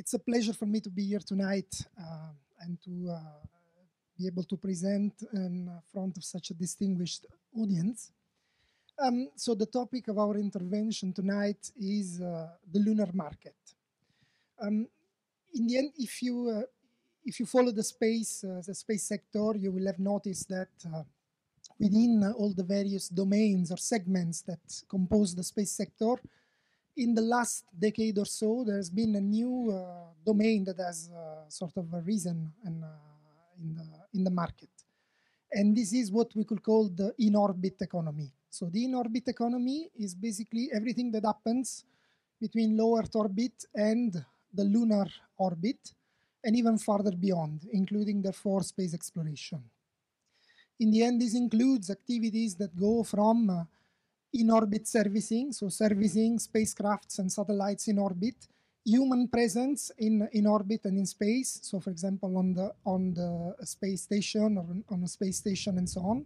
It's a pleasure for me to be here tonight and to be able to present in front of such a distinguished audience. So the topic of our intervention tonight is the lunar market. In the end, if you follow the space sector, you will have noticed that within all the various domains or segments that compose the space sector, in the last decade or so, there's been a new domain that has sort of arisen in the market. And this is what we could call the in-orbit economy. So the in-orbit economy is basically everything that happens between low Earth orbit and the lunar orbit, and even farther beyond, including therefore space exploration. In the end, this includes activities that go from in-orbit servicing, so servicing spacecrafts and satellites in orbit, human presence in orbit and in space, so for example on the space station or on a space station and so on,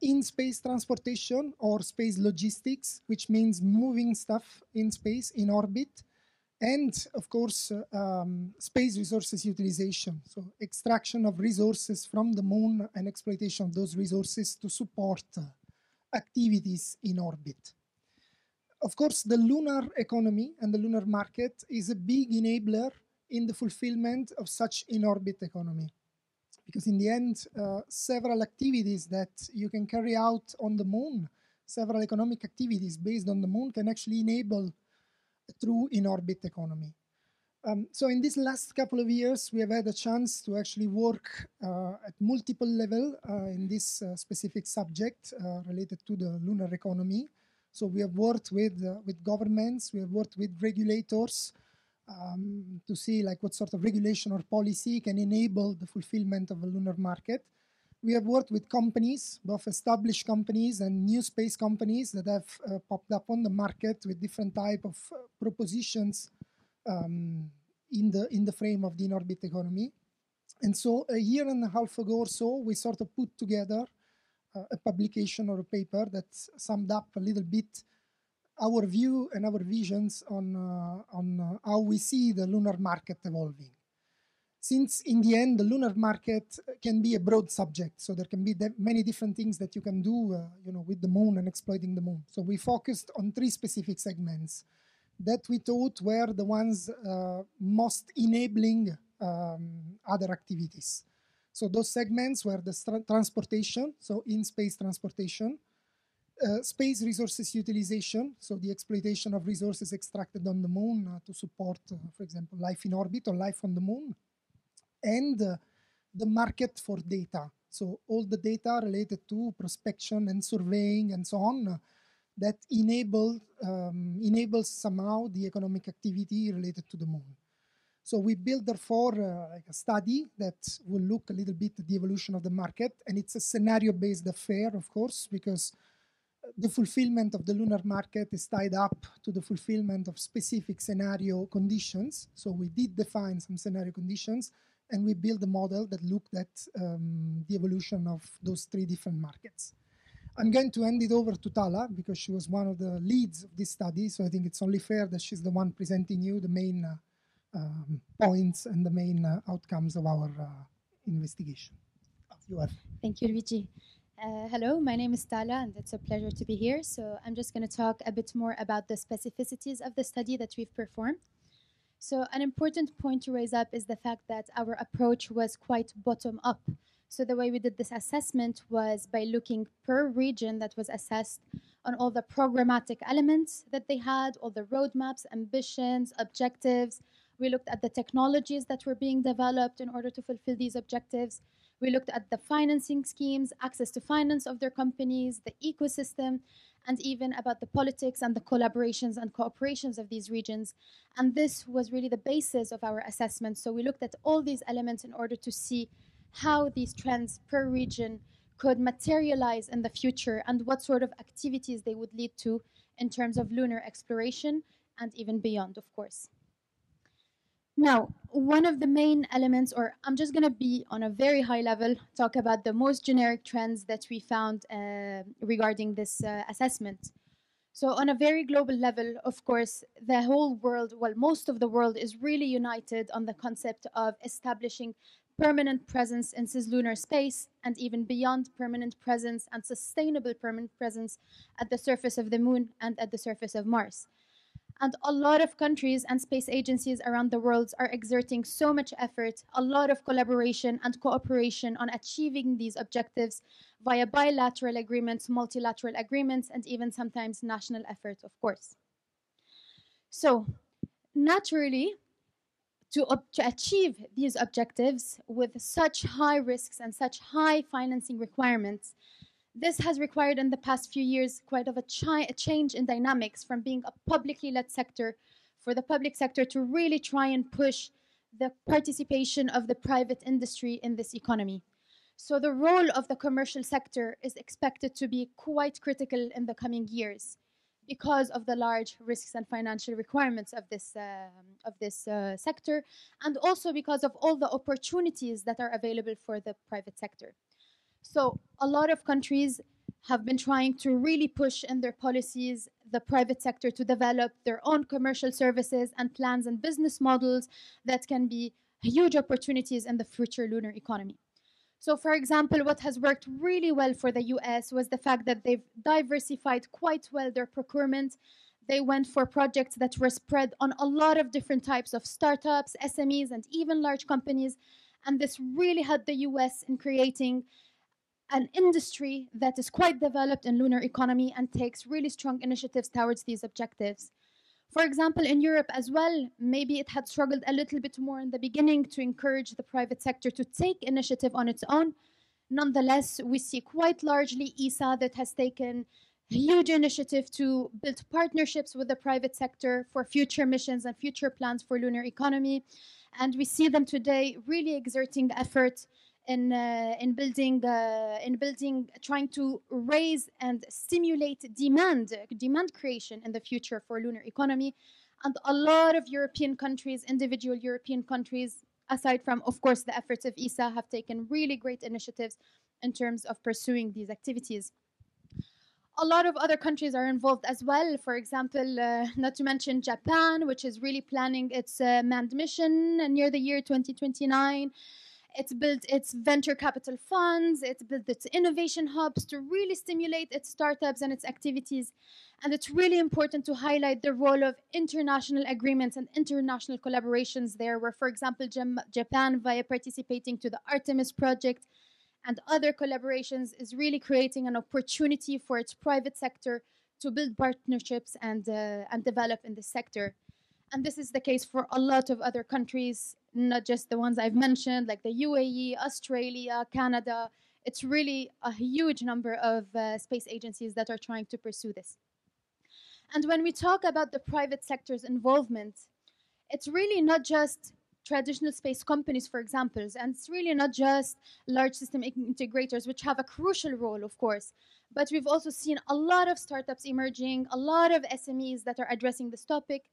in space transportation or space logistics, which means moving stuff in space, in orbit, and of course space resources utilization, so extraction of resources from the moon and exploitation of those resources to support activities in orbit. Of course, the lunar economy and the lunar market is a big enabler in the fulfillment of such in-orbit economy. Because in the end, several activities that you can carry out on the moon, several economic activities based on the moon can actually enable a true in-orbit economy. So in this last couple of years, we have had a chance to actually work at multiple levels in this specific subject related to the lunar economy. So we have worked with governments, we have worked with regulators to see like what sort of regulation or policy can enable the fulfillment of a lunar market. We have worked with companies, both established companies and new space companies that have popped up on the market with different type of propositions in the frame of the in-orbit economy. And so a year and a half ago or so, we sort of put together a publication or a paper that summed up a little bit our view and our visions on how we see the lunar market evolving. Since in the end, the lunar market can be a broad subject, so there can be many different things that you can do with the moon and exploiting the moon. So we focused on 3 specific segments that we thought were the ones most enabling other activities. So those segments were the transportation, so in-space transportation, space resources utilization, so the exploitation of resources extracted on the moon to support, for example, life in orbit or life on the moon, and the market for data. So all the data related to prospection and surveying and so on that enables somehow the economic activity related to the moon. So we built, therefore, like a study that will look a little bit at the evolution of the market, and it's a scenario-based affair, of course, because the fulfillment of the lunar market is tied up to the fulfillment of specific scenario conditions. So we did define some scenario conditions, and we built a model that looked at the evolution of those 3 different markets. I'm going to hand it over to Tala because she was one of the leads of this study. So I think it's only fair that she's the one presenting you the main points and the main outcomes of our investigation. You are. Thank you, Luigi. Hello, my name is Tala, and it's a pleasure to be here. So I'm just going to talk a bit more about the specificities of the study that we've performed. So an important point to raise up is the fact that our approach was quite bottom-up. So the way we did this assessment was by looking per region that was assessed on all the programmatic elements that they had, all the roadmaps, ambitions, objectives. We looked at the technologies that were being developed in order to fulfill these objectives. We looked at the financing schemes, access to finance of their companies, the ecosystem, and even about the politics and the collaborations and cooperations of these regions. And this was really the basis of our assessment. So we looked at all these elements in order to see how these trends per region could materialize in the future and what sort of activities they would lead to in terms of lunar exploration and even beyond, of course. Now, one of the main elements, or I'm just going to be on a very high level, talk about the most generic trends that we found regarding this assessment. So on a very global level, of course, the whole world, well, most of the world is really united on the concept of establishing permanent presence in cislunar space and even beyond permanent presence and sustainable permanent presence at the surface of the moon and at the surface of Mars. And a lot of countries and space agencies around the world are exerting so much effort, a lot of collaboration and cooperation on achieving these objectives via bilateral agreements, multilateral agreements, and even sometimes national effort, of course. So, naturally, to achieve these objectives with such high risks and such high financing requirements, this has required in the past few years quite of a change in dynamics from being a publicly led sector for the public sector to really try and push the participation of the private industry in this economy. So the role of the commercial sector is expected to be quite critical in the coming years because of the large risks and financial requirements of this sector, and also because of all the opportunities that are available for the private sector. So a lot of countries have been trying to really push in their policies the private sector to develop their own commercial services and plans and business models that can be huge opportunities in the future lunar economy. So, for example, what has worked really well for the US was the fact that they've diversified quite well their procurement. They went for projects that were spread on a lot of different types of startups, SMEs, and even large companies. And this really helped the US in creating an industry that is quite developed in lunar economy and takes really strong initiatives towards these objectives. For example, in Europe as well, maybe it had struggled a little bit more in the beginning to encourage the private sector to take initiative on its own. Nonetheless, we see quite largely ESA that has taken huge initiative to build partnerships with the private sector for future missions and future plans for lunar economy. And we see them today really exerting effort in building, trying to raise and stimulate demand creation in the future for lunar economy. And a lot of European countries, individual European countries, aside from, of course, the efforts of ESA, have taken really great initiatives in terms of pursuing these activities. A lot of other countries are involved as well. For example, not to mention Japan, which is really planning its manned mission near the year 2029. It's built its venture capital funds, it's built its innovation hubs to really stimulate its startups and its activities. And it's really important to highlight the role of international agreements and international collaborations there, where, for example, Japan, via participating to the Artemis project and other collaborations, is really creating an opportunity for its private sector to build partnerships and develop in this sector. And this is the case for a lot of other countries, not just the ones I've mentioned, like the UAE, Australia, Canada. It's really a huge number of space agencies that are trying to pursue this. And when we talk about the private sector's involvement, it's really not just traditional space companies, for example, and it's really not just large system integrators, which have a crucial role, of course. But we've also seen a lot of startups emerging, a lot of SMEs that are addressing this topic.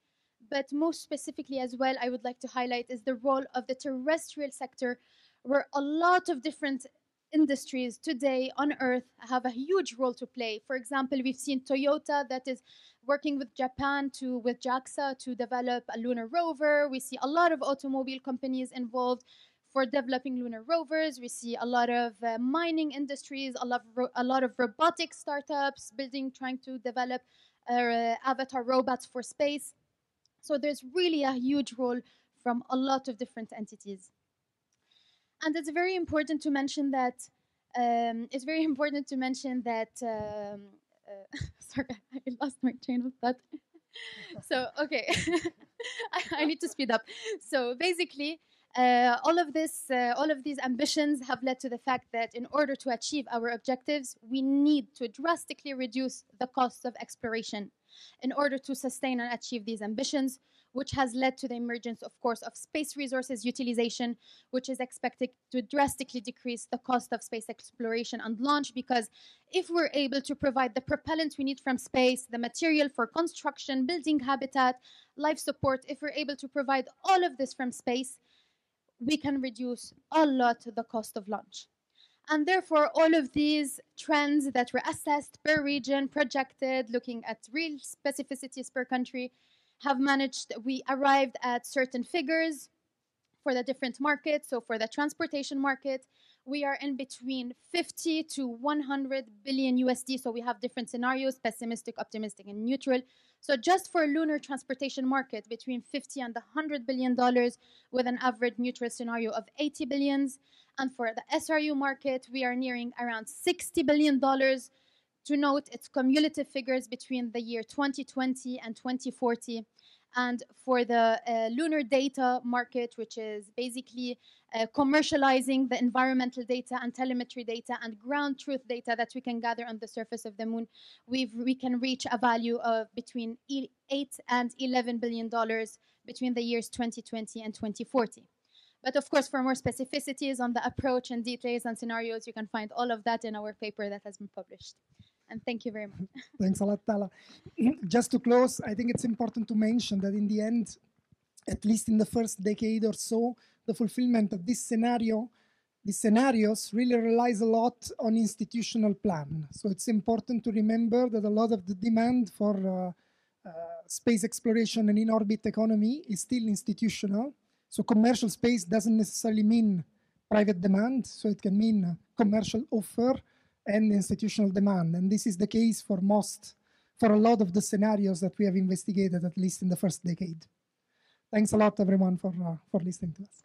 But most specifically as well, I would like to highlight is the role of the terrestrial sector, where a lot of different industries today on Earth have a huge role to play. For example, we've seen Toyota that is working with Japan with JAXA to develop a lunar rover. We see a lot of automobile companies involved for developing lunar rovers. We see a lot of mining industries, a lot of robotic startups trying to develop avatar robots for space. So there's really a huge role from a lot of different entities. And it's very important to mention that, sorry, I lost my train of thought. So, okay, I need to speed up. So basically, all of these ambitions have led to the fact that in order to achieve our objectives, we need to drastically reduce the costs of exploration in order to sustain and achieve these ambitions, which has led to the emergence, of course, of space resources utilization, which is expected to drastically decrease the cost of space exploration and launch, because if we're able to provide the propellant we need from space, the material for construction, building habitat, life support, if we're able to provide all of this from space, we can reduce a lot the cost of launch. And therefore, all of these trends that were assessed per region, projected, looking at real specificities per country, we arrived at certain figures for the different markets. So for the transportation market, we are in between 50 to 100 billion USD. So we have different scenarios, pessimistic, optimistic, and neutral. So just for lunar transportation market, between 50 and $100 billion with an average neutral scenario of 80 billions. And for the SRU market, we are nearing around $60 billion. To note, it's cumulative figures between the year 2020 and 2040. And for the lunar data market, which is basically commercializing the environmental data and telemetry data and ground truth data that we can gather on the surface of the moon, we can reach a value of between $8 and $11 billion between the years 2020 and 2040. But of course, for more specificities on the approach and details and scenarios, you can find all of that in our paper that has been published. And thank you very much. Thanks a lot, Tala. Just to close, I think it's important to mention that in the end, at least in the first decade or so, the fulfillment of these scenarios really relies a lot on institutional plan. So it's important to remember that a lot of the demand for space exploration and in-orbit economy is still institutional. So commercial space doesn't necessarily mean private demand. So it can mean commercial offer and institutional demand. And this is the case for a lot of the scenarios that we have investigated, at least in the first decade. Thanks a lot, everyone, for listening to us.